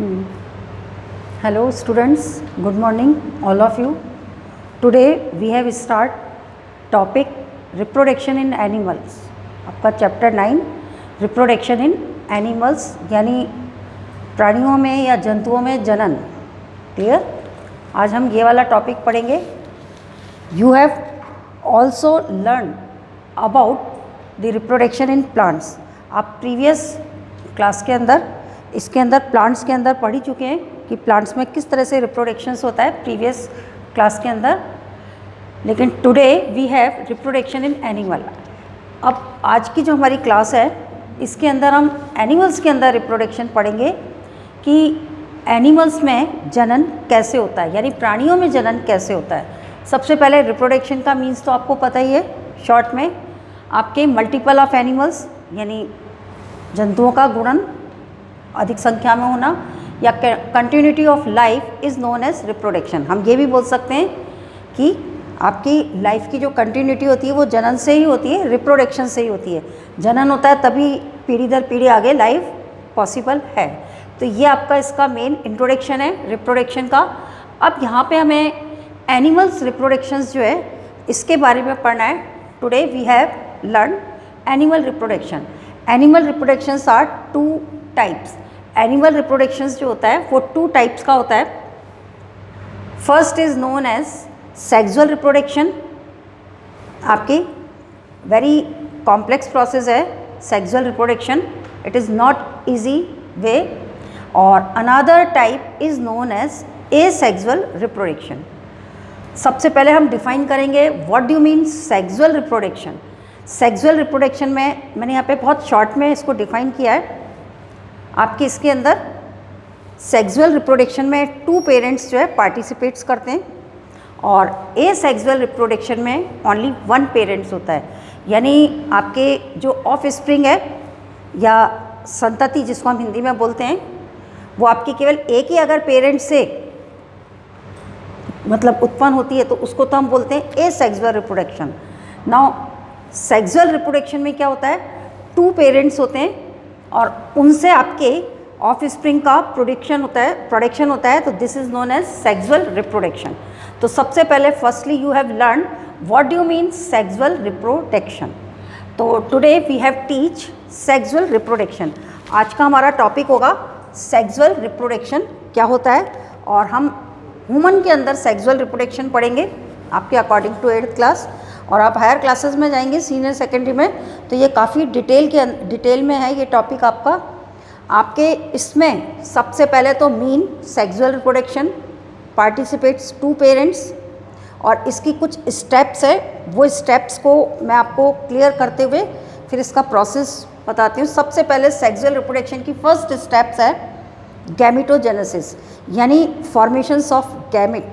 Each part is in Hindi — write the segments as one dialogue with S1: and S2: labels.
S1: Hmm. Hello students, good morning all of you. Today we have start topic reproduction in animals. आपका चैप्टर 9 रिप्रोडक्शन इन एनिमल्स यानी प्राणियों में या जंतुओं में जनन. क्लियर? आज हम ये वाला टॉपिक पढ़ेंगे. You have also learn about the reproduction in plants. आप प्रीवियस क्लास के अंदर इसके अंदर प्लांट्स के अंदर पढ़ ही चुके हैं कि प्लांट्स में किस तरह से रिप्रोडक्शंस होता है प्रीवियस क्लास के अंदर. लेकिन today we have reproduction in animal. अब आज की जो हमारी क्लास है इसके अंदर हम एनिमल्स के अंदर रिप्रोडक्शन पढ़ेंगे कि एनिमल्स में जनन कैसे होता है, यानी प्राणियों में जनन कैसे होता है. सबसे पहले रिप्रोडक्शन का मीन्स तो आपको पता ही है. शॉर्ट में आपके मल्टीपल ऑफ एनिमल्स यानी जंतुओं का गुणन अधिक संख्या में होना या continuity of life is known as reproduction. हम ये भी बोल सकते हैं कि आपकी लाइफ की जो कंटिन्यूटी होती है वो जनन से ही होती है, रिप्रोडक्शन से ही होती है. जनन होता है तभी पीढ़ी दर पीढ़ी आगे लाइफ पॉसिबल है. तो ये आपका इसका मेन इंट्रोडक्शन है रिप्रोडक्शन का. अब यहाँ पे हमें एनिमल्स रिप्रोडक्शंस जो है इसके बारे में पढ़ना है. Today we have learn animal reproduction. Animal reproductions are two types. Animal reproductions जो होता है वो टू टाइप्स का होता है. First is known as sexual reproduction. आपकी वेरी कॉम्प्लेक्स प्रोसेस है sexual reproduction. It is not easy way. और another type is known as asexual reproduction. सबसे पहले हम डिफाइन करेंगे what do you mean sexual reproduction. Sexual reproduction में मैंने यहाँ पे बहुत शॉर्ट में इसको डिफाइन किया है. आपके इसके अंदर सेक्सुअल रिप्रोडक्शन में टू पेरेंट्स जो है पार्टिसिपेट्स करते हैं और एसेक्सुअल रिप्रोडक्शन में ओनली वन पेरेंट्स होता है. यानी आपके जो ऑफ स्प्रिंग है या संतति जिसको हम हिंदी में बोलते हैं वो आपकी केवल एक ही अगर पेरेंट से मतलब उत्पन्न होती है तो उसको तो हम बोलते हैं asexual reproduction. Now sexual reproduction में क्या होता है, टू पेरेंट्स होते हैं और उनसे आपके ऑफ स्प्रिंग का प्रोडक्शन होता है. तो this is known as sexual reproduction. तो सबसे पहले firstly you have learn what do you mean sexual reproduction. तो today we have teach sexual reproduction. आज का हमारा टॉपिक होगा सेक्सुअल रिप्रोडक्शन क्या होता है. और हम ह्यूमन के अंदर सेक्सुअल रिप्रोडक्शन पढ़ेंगे आपके अकॉर्डिंग टू 8th क्लास. और आप हायर क्लासेस में जाएंगे सीनियर सेकेंडरी में तो ये काफ़ी डिटेल में है ये टॉपिक आपका. आपके इसमें सबसे पहले तो mean sexual reproduction participates two parents और इसकी कुछ स्टेप्स है. वो स्टेप्स को मैं आपको क्लियर करते हुए फिर इसका प्रोसेस बताती हूँ. सबसे पहले सेक्सुअल रिप्रोडक्शन की फर्स्ट स्टेप्स है गैमेटोजेनेसिस यानी फॉर्मेशंस ऑफ गैमेट.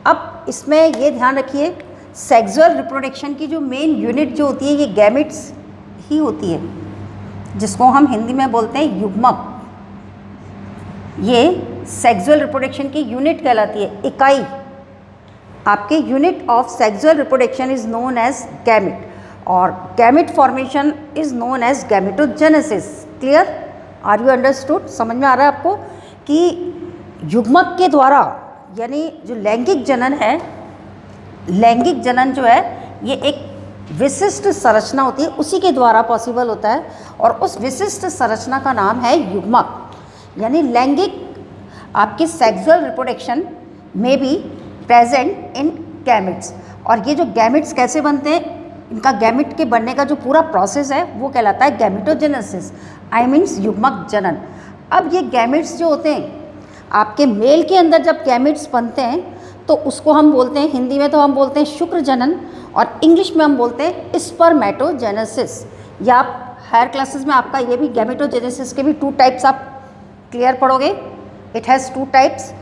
S1: अब इसमें ये ध्यान रखिए सेक्सुअल रिप्रोडक्शन की जो मेन यूनिट जो होती है ये गैमेट्स ही होती है जिसको हम हिंदी में बोलते हैं युग्मक. ये सेक्सुअल रिप्रोडक्शन की यूनिट कहलाती है, इकाई. आपके unit of sexual reproduction is known as gamete और gamete formation is known as gametogenesis. Clear? Are you understood? समझ में आ रहा है आपको कि युग्मक के द्वारा यानी जो लैंगिक जनन है, लैंगिक जनन जो है ये एक विशिष्ट संरचना होती है उसी के द्वारा पॉसिबल होता है और उस विशिष्ट संरचना का नाम है युग्मक. यानी लैंगिक आपके सेक्सुअल रिप्रोडक्शन में भी प्रेजेंट इन गैमेट्स. और ये जो गैमेट्स कैसे बनते हैं, इनका गैमेट के बनने का जो पूरा प्रोसेस है वो कहलाता है गैमेटोजेनेसिस. आई मीन्स युग्मक जनन. अब ये गैमेट्स जो होते हैं आपके मेल के अंदर जब गैमेट्स बनते हैं तो उसको हम बोलते हैं, हिंदी में तो हम बोलते हैं शुक्र जनन और इंग्लिश में हम बोलते हैं स्पर्मेटोजेनेसिस. या आप हायर क्लासेस में आपका ये भी गैमेटोजेनेसिस के भी टू टाइप्स आप क्लियर पढ़ोगे. It has two types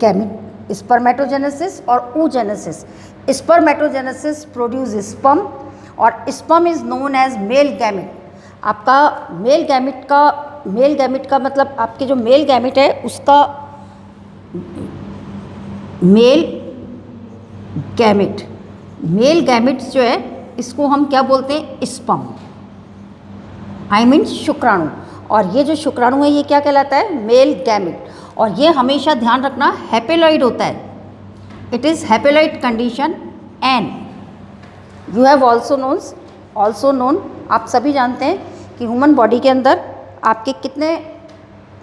S1: gamete spermatogenesis और oogenesis. स्पर्मेटोजेनेसिस प्रोड्यूस स्पर्म और sperm is known as male gamete. आपका मेल गैमेट का मतलब आपके जो मेल गैमेट है उसका मेल गैमेट्स जो है इसको हम क्या बोलते हैं, स्पर्म. आई मीन शुक्राणु. और ये जो शुक्राणु है ये क्या कहलाता है, मेल गैमेट. और ये हमेशा ध्यान रखना हैपेलॉइड होता है, it is haploid condition. And you have also known, आप सभी जानते हैं कि ह्यूमन बॉडी के अंदर आपके कितने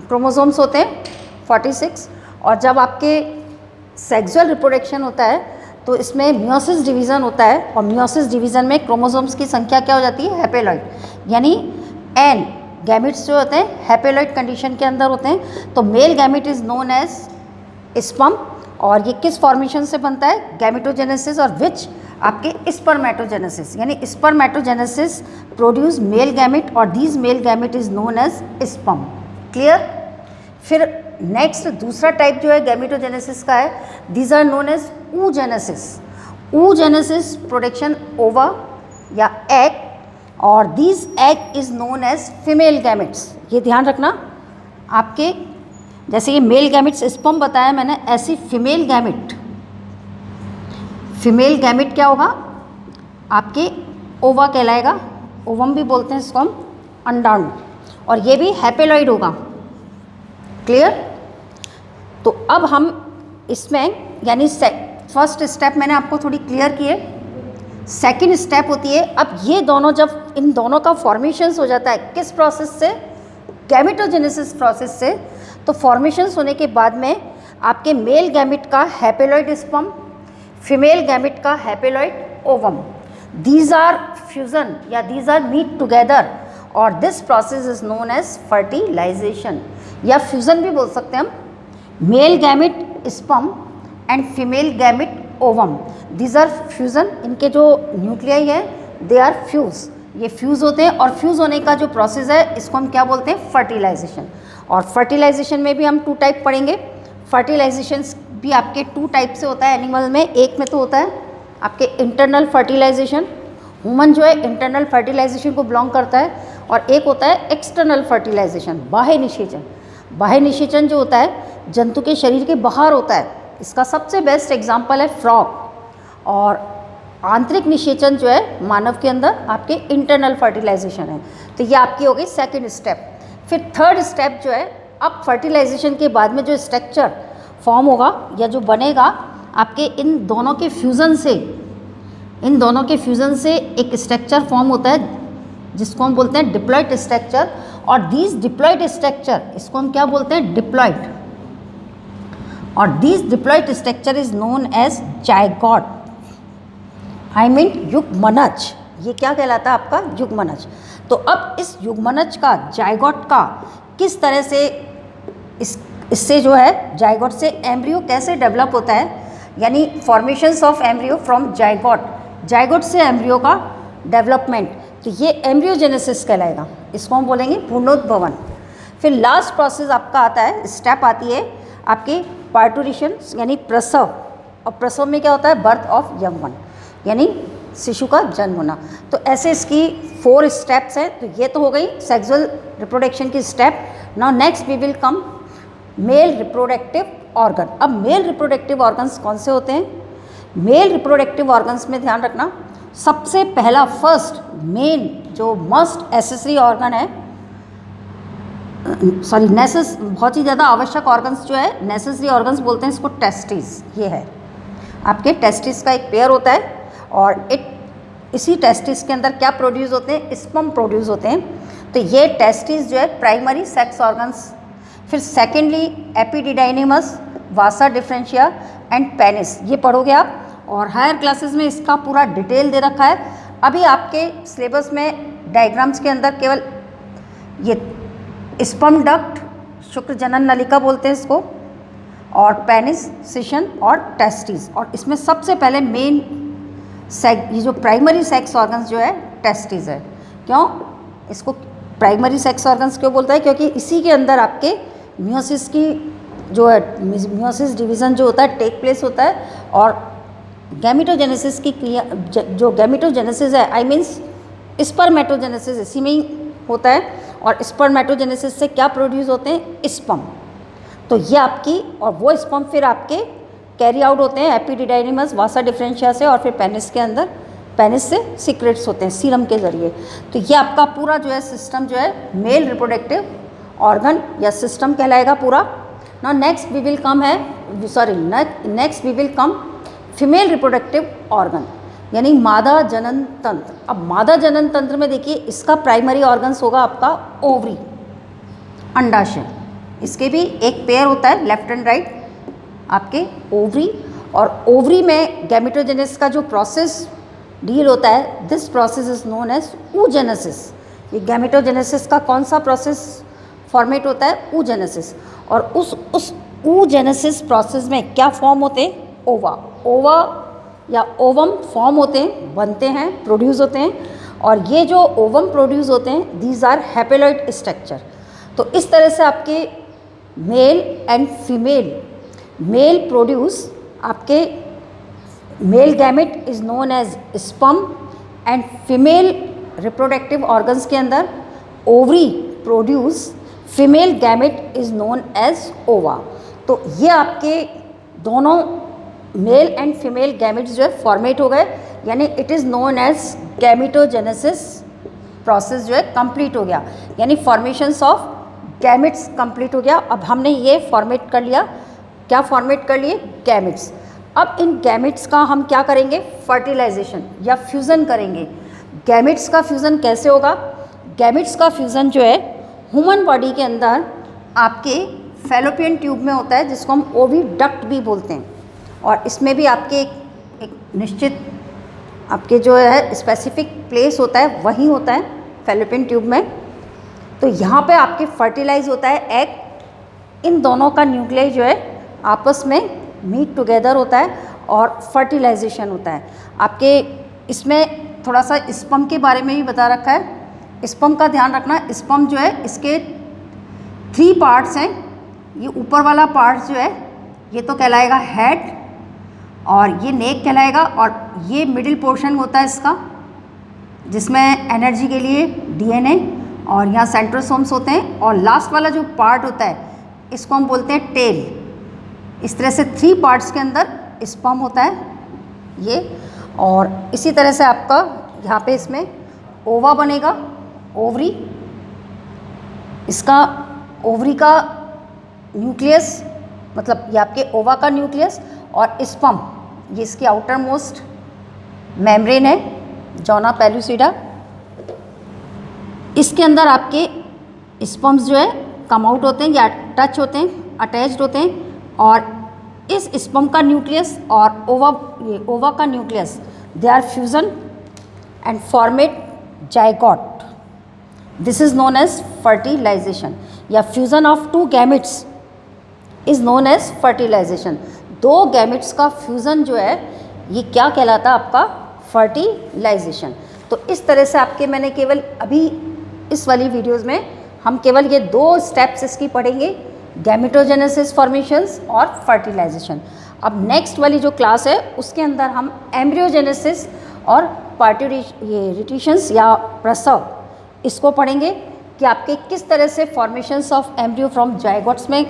S1: क्रोमोसोम्स होते हैं, 46। और जब आपके सेक्सुअल रिप्रोडक्शन होता है तो इसमें मियोसिस डिवीज़न होता है, और मियोसिस डिवीज़न में क्रोमोसोम्स की संख्या क्या हो जाती है, हैपेलॉइड, यानी एन गैमिट्स जो होते हैं हैपेलॉइड कंडीशन के अंदर होते हैं। तो male gamete is known as sperm, और ये किस फॉर्मेशन से बनता है, गैमेटोजेनेसिस, और विच आपके स्पर्मेटोजेनेसिस, यानी स्पर्मेटोजेनेसिस प्रोड्यूस मेल गैमिट, और these male gamete is known as sperm. Clear. फिर नेक्स्ट दूसरा टाइप जो है गैमेटोजेनेसिस का है, these are known as oogenesis। oogenesis production ova या एग, और these egg is known as female gametes. ये ध्यान रखना, आपके जैसे ये मेल गैमेट्स स्पर्म बताया मैंने, ऐसी फीमेल गैमेट क्या होगा, आपके ओवा कहलाएगा, ओवम भी बोलते हैं इसको हम, अंडाणु, और ये भी हैपेलॉइड होगा। क्लियर। तो अब हम इसमें यानी फर्स्ट स्टेप मैंने आपको थोड़ी क्लियर की है, सेकंड स्टेप होती है, अब ये दोनों जब इन दोनों का फॉर्मेशंस हो जाता है, किस प्रोसेस से, गैमेटोजेनेसिस प्रोसेस से, तो फॉर्मेशंस होने के बाद में आपके मेल गैमेट का हैपेलॉइड स्पर्म, फीमेल गैमेट का haploid ovum, these are fusion या दीज आर मीट टुगेदर, और this process is known as fertilisation, या फ्यूजन भी बोल सकते हैं हम। Male gamete sperm and female gamete ovum, these are fusion, इनके जो न्यूक्लियाई है दे आर फ्यूज, ये फ्यूज़ होते हैं, और फ्यूज़ होने का जो प्रोसेस है इसको हम क्या बोलते हैं, फर्टिलाइजेशन। और फर्टिलाइजेशन में भी हम 2 टाइप पढ़ेंगे। फर्टिलाइजेशन भी आपके 2 टाइप से होता है एनिमल में, एक में तो होता है आपके इंटरनल फर्टिलाइजेशन, ह्यूमन जो है इंटरनल फर्टिलाइजेशन को बिलोंग करता है, और एक होता है एक्सटर्नल फर्टिलाइजेशन, बाह्य निषेचन। बाह्य निषेचन जो होता है जंतु के शरीर के बाहर होता है, इसका सबसे बेस्ट एग्जाम्पल है फ्रॉग। और आंतरिक निषेचन जो है मानव के अंदर आपके इंटरनल फर्टिलाइजेशन है। तो ये आपकी हो गई सेकंड स्टेप। फिर थर्ड स्टेप जो है, अब फर्टिलाइजेशन के बाद में जो स्ट्रक्चर फॉर्म होगा या जो बनेगा आपके इन दोनों के फ्यूज़न से एक स्ट्रक्चर फॉर्म होता है जिसको हम बोलते हैं डिप्लॉइड स्ट्रक्चर। और दीज डिप्लॉइड स्ट्रक्चर, इसको हम क्या बोलते हैं, डिप्लॉइड, और these diploid structure is known as zygote, I mean युग्मनज। ये क्या कहलाता है आपका, युग्मनज। तो अब इस युग्मनज का, जायगोट का, किस तरह से इससे जो है जायगोट से एम्ब्रियो कैसे डेवलप होता है, यानी formations of embryo from zygote से एम्ब्रियो का डेवलपमेंट, तो ये एम्ब्रियोजेनेसिस कहलाएगा, इसको हम बोलेंगे पूर्णोद्भवन। फिर लास्ट प्रोसेस आपका आता है, स्टेप आती है आपकी पार्टुरिशन यानी प्रसव, और प्रसव में क्या होता है, बर्थ ऑफ यंग वन, यानी शिशु का जन्म होना। तो ऐसे इसकी 4 स्टेप्स हैं। तो ये तो हो गई सेक्सुअल रिप्रोडक्शन की step. Now next we will come male reproductive organ. अब मेल रिप्रोडक्टिव ऑर्गन्स कौन से होते हैं, मेल रिप्रोडक्टिव ऑर्गन्स में ध्यान रखना, सबसे पहला फर्स्ट मेन जो मस्ट एसेसरी ऑर्गन है, सॉरी बहुत ही ज़्यादा आवश्यक ऑर्गन्स जो है, नेसेसरी ऑर्गन्स बोलते हैं इसको, टेस्टिस। ये है आपके टेस्टिस का एक पेयर होता है, और इसी टेस्टिस के अंदर क्या प्रोड्यूस होते हैं, स्पर्म प्रोड्यूस होते हैं। तो ये टेस्टिस जो है प्राइमरी सेक्स ऑर्गन्स। फिर secondly epididymis, vasa deferentia and penis, ये पढ़ोगे आप, और हायर क्लासेस में इसका पूरा डिटेल दे रखा है। अभी आपके सिलेबस में डायग्राम्स के अंदर केवल ये स्पर्म डक्ट, शुक्र जनन नलिका बोलते हैं इसको, और पेनिस, सिशन और टेस्टिस। और इसमें सबसे पहले मेन ये जो प्राइमरी सेक्स ऑर्गन्स जो है टेस्टिस है। क्यों इसको प्राइमरी सेक्स ऑर्गन्स क्यों बोलता है, क्योंकि इसी के अंदर आपके मियोसिस की जो है, मियोसिस डिवीज़न जो होता है टेक प्लेस होता है, और गैमेटोजेनेसिस की क्रिया, जो गैमेटोजेनेसिस है, आई मीन्स स्पर्मेटोजेनेसिस इसी में ही होता है। और स्पर्मेटोजेनेसिस से क्या प्रोड्यूस होते हैं, स्पर्म। तो ये आपकी, और वो स्पर्म फिर आपके कैरी आउट होते हैं एपिडिडाइनिमस, वासा डिफरेंशिया से, और फिर पेनिस के अंदर, पेनिस से सीक्रेट्स होते हैं सीरम के ज़रिए। तो ये आपका पूरा जो है सिस्टम जो है मेल रिप्रोडक्टिव ऑर्गन या सिस्टम कहलाएगा पूरा। Now next we will come है, sorry next we will come female reproductive organ, यानी मादा जनन तंत्र। अब मादा जनन तंत्र में देखिए इसका प्राइमरी ऑर्गन्स होगा आपका ओवरी, अंडाशय। इसके भी एक पेयर होता है लेफ्ट एंड राइट आपके ओवरी, और ओवरी में गैमेटोजेनेसिस का जो प्रोसेस डील होता है, this process is known as oogenesis। ये गैमेटोजेनेसिस का कौन सा प्रोसेस फॉर्मेट होता है? oogenesis। और उस oogenesis प्रोसेस में क्या फॉर्म होते हैं? ओवा या ओवम फॉर्म होते हैं, बनते हैं, प्रोड्यूस होते हैं। और ये जो ओवम प्रोड्यूस होते हैं दीज आर हैप्लॉइड स्ट्रक्चर। तो इस तरह से आपके male and female, male produce आपके male gamete is known as sperm, and female reproductive organs के अंदर ovary produce female gamete is known as ova. तो ये आपके दोनों मेल एंड फीमेल गैमेट्स जो है फॉर्मेट हो गए, यानी it is known as gametogenesis process जो है कंप्लीट हो गया, यानी फॉर्मेशंस ऑफ गैमेट्स कंप्लीट हो गया। अब हमने ये फॉर्मेट कर लिया, क्या फॉर्मेट कर लिए? गैमेट्स। अब इन गैमेट्स का हम क्या करेंगे? फर्टिलाइजेशन या फ्यूज़न करेंगे। गैमेट्स का फ्यूज़न कैसे होगा? गैमेट्स का फ्यूज़न जो है ह्यूमन बॉडी के अंदर आपके फैलोपियन ट्यूब में होता है, जिसको हम ओविडक्ट भी बोलते हैं। और इसमें भी आपके एक निश्चित आपके जो है स्पेसिफिक प्लेस होता है, वही होता है फैलोपियन ट्यूब में। तो यहाँ पे आपके फर्टिलाइज होता है एग। इन दोनों का न्यूक्लियस जो है आपस में मीट टुगेदर होता है और फर्टिलाइजेशन होता है। आपके इसमें थोड़ा सा स्पर्म के बारे में भी बता रखा है। स्पर्म का ध्यान रखना, स्पर्म जो है इसके 3 पार्ट्स हैं। ये ऊपर वाला पार्ट जो है ये तो कहलाएगा हेड, और ये नेक कहलाएगा, और ये मिडिल पोर्शन होता है इसका, जिसमें एनर्जी के लिए डीएनए और यहाँ सेंट्रोसोम्स होते हैं। और लास्ट वाला जो पार्ट होता है इसको हम बोलते हैं टेल। इस तरह से 3 पार्ट्स के अंदर स्पर्म होता है ये। और इसी तरह से आपका यहाँ पे इसमें ओवा बनेगा, ओवरी। इसका ओवरी का न्यूक्लियस, मतलब ये आपके ओवा का न्यूक्लियस, और स्पर्म ये इसकी आउटर मोस्ट मेम्ब्रेन है, जोना पेलुसिडा। इसके अंदर आपके स्पर्म्स जो है कम आउट होते हैं या टच होते हैं, अटैच्ड होते हैं। और इस स्पर्म का न्यूक्लियस और ओवा का nucleus they are fusion and format zygote. This is known as fertilisation, या fusion of 2 gametes is known as fertilisation. 2 gametes का फ्यूज़न जो है ये क्या कहलाता है? आपका फर्टिलाइजेशन। तो इस तरह से आपके मैंने केवल अभी इस वाली वीडियोज़ में हम केवल ये 2 स्टेप्स इसकी पढ़ेंगे, गैमेटोजेनेसिस फॉर्मेशंस और फर्टिलाइजेशन। अब नेक्स्ट वाली जो क्लास है उसके अंदर हम एम्ब्रियोजेनेसिस और पार्ट्यूरेशंस या प्रसव इसको पढ़ेंगे कि आपके किस तरह से formations of embryo from zygotes में,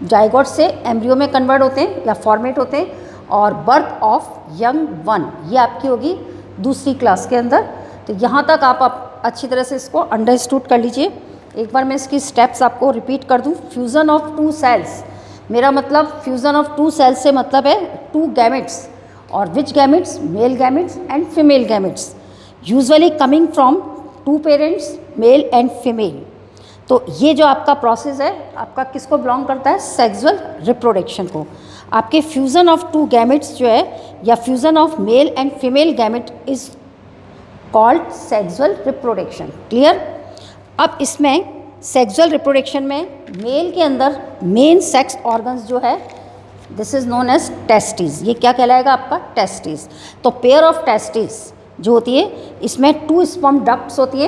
S1: जाइगोट से एम्ब्रियो में कन्वर्ट होते हैं या फॉर्मेट होते हैं, और बर्थ ऑफ यंग वन, ये आपकी होगी दूसरी क्लास के अंदर। तो यहाँ तक आप अच्छी तरह से इसको अंडरस्टूड कर लीजिए। एक बार मैं इसकी स्टेप्स आपको रिपीट कर दूँ। फ्यूज़न ऑफ 2 सेल्स, मेरा मतलब फ्यूज़न ऑफ 2 सेल्स से मतलब है 2 गैमेट्स, और which gametes? Male gametes and female gametes, usually coming from 2 parents, male and female. तो ये जो आपका प्रोसेस है आपका किसको बिलोंग करता है? सेक्सुअल रिप्रोडक्शन को। आपके फ्यूज़न ऑफ 2 गैमेट्स जो है या fusion of male and female gamete is called sexual reproduction. Clear? अब इसमें सेक्सुअल रिप्रोडक्शन में मेल के अंदर मेन सेक्स ऑर्गन्स जो है this is known as testis. ये क्या कहलाएगा? आपका टेस्टिस। तो पेयर ऑफ टेस्टिस जो होती है इसमें 2 स्पर्म डक्ट्स होती है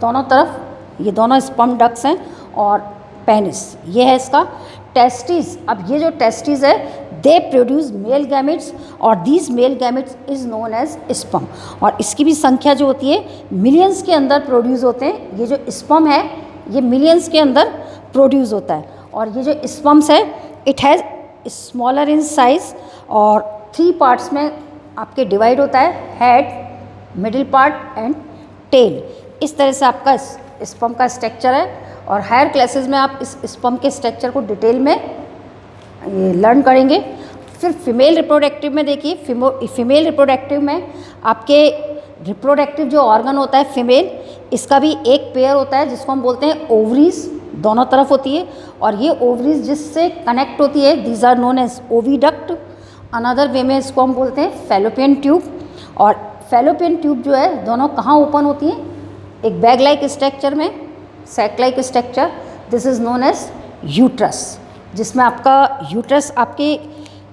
S1: दोनों तरफ, ये दोनों स्पर्म डक्ट्स हैं, और पेनिस ये है इसका टेस्टिस। अब ये जो टेस्टिस है दे प्रोड्यूस मेल गैमेट्स, और these male gametes is known as sperm. और इसकी भी संख्या जो होती है मिलियंस के अंदर प्रोड्यूस होते हैं। ये जो स्पर्म है ये मिलियंस के अंदर प्रोड्यूस होता है। और ये जो स्पर्म्स है it has smaller in size, और 3 पार्ट्स में आपके डिवाइड होता है, head, middle part and tail. इस तरह से आपका स्पर्म का स्ट्रक्चर है। और हायर क्लासेस में आप इस स्पर्म के स्ट्रक्चर को डिटेल में ये लर्न करेंगे। फिर फीमेल रिप्रोडक्टिव में देखिए, फीमेल रिप्रोडक्टिव में आपके रिप्रोडक्टिव जो ऑर्गन होता है फीमेल, इसका भी एक पेयर होता है जिसको हम बोलते हैं ओवरीज, दोनों तरफ होती है, और ये ओवरीज जिससे कनेक्ट होती है these are known as oviduct. Another way में इसको हम बोलते हैं फैलोपियन ट्यूब। और फैलोपियन ट्यूब जो है दोनों कहाँ ओपन होती हैं, एक बैग लाइक स्ट्रक्चर में, sac like structure, this is known as uterus, जिसमें आपका यूट्रस आपके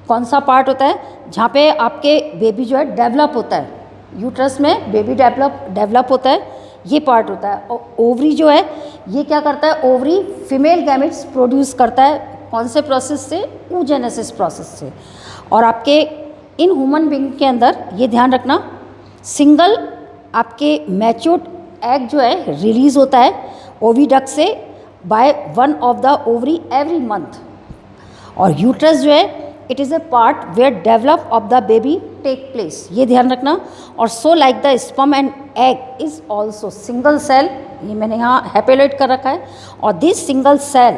S1: कौन सा पार्ट होता है जहाँ पे आपके बेबी जो है डेवलप होता है, यूट्रस में बेबी डेवलप होता है, ये पार्ट होता है। और ओवरी जो है ये क्या करता है, ओवरी फीमेल गैमेट्स प्रोड्यूस करता है, कौन से प्रोसेस से, oogenesis प्रोसेस से। और आपके इन ह्यूमन बीइंग के अंदर ये ध्यान रखना, सिंगल आपके मैच्योर्ड एग जो है रिलीज होता है ओविडक्ट से by one of the ovary every month. और यूट्रस जो है it is a part where develop of the baby take place, ये ध्यान रखना। और so like the sperm and egg is also single cell, ये मैंने यहाँ हैपेलोइड कर रखा है, और this single cell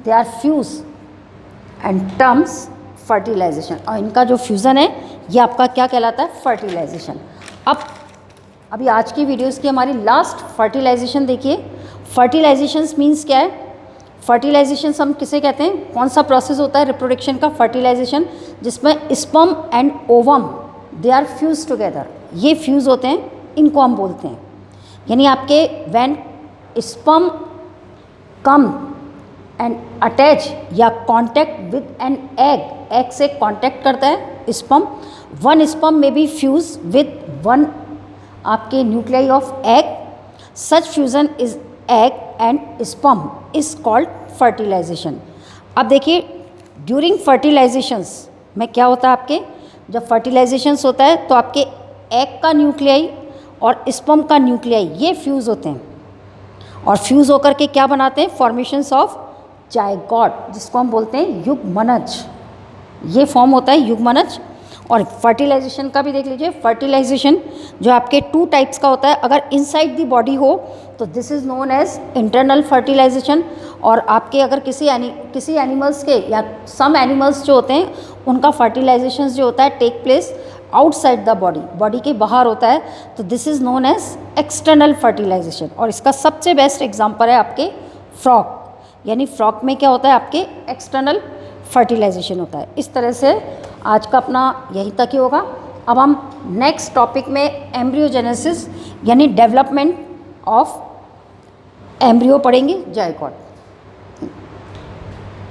S1: they are fuse and terms fertilization. और इनका जो फ्यूज़न है ये आपका क्या कहलाता है, फर्टिलाइजेशन। अभी आज की वीडियोस की हमारी लास्ट फर्टिलाइजेशन देखिए। फर्टिलाइजेशन मीन्स क्या है, फर्टिलाइजेशन हम किसे कहते हैं, कौन सा प्रोसेस होता है रिप्रोडक्शन का, फर्टिलाइजेशन, जिसमें sperm and ovum they are fuse together, ये फ्यूज़ होते हैं, इनको हम बोलते हैं। यानी आपके when sperm come and attach या कांटेक्ट विद एन एग से कांटेक्ट करता है स्पर्म, वन स्पर्म में बी फ्यूज विद वन आपके nuclei of egg, such fusion is egg and sperm is called fertilization. अब देखिए ड्यूरिंग फर्टिलाइजेशंस में क्या होता है, आपके जब फर्टिलाइजेशंस होता है तो आपके एग का न्यूक्लियाई और स्पर्म का न्यूक्लियाई ये फ्यूज़ होते हैं, और फ्यूज़ होकर के क्या बनाते हैं, फॉर्मेशंस ऑफ जायगोट, जिसको हम बोलते हैं युग्मनज, ये फॉर्म होता है युग्मनज। और फर्टिलाइजेशन का भी देख लीजिए, फर्टिलाइजेशन जो आपके टू टाइप्स का होता है, अगर इनसाइड द बॉडी हो तो this is known as internal fertilization, और आपके अगर किसी एनिमल्स के या सम एनिमल्स जो होते हैं उनका फर्टिलाइजेशन जो होता है take place outside the body, body के बाहर होता है, तो this is known as external fertilization. और इसका सबसे बेस्ट एग्जांपल है आपके फ्रॉक, यानी फ्रॉक में क्या होता है, आपके एक्सटर्नल फर्टिलाइजेशन होता है। इस तरह से आज का अपना यहीं तक ही होगा। अब हम नेक्स्ट टॉपिक में एम्ब्रियोजेनेसिस यानी डेवलपमेंट ऑफ एम्ब्रियो पढ़ेंगे। जायगोट।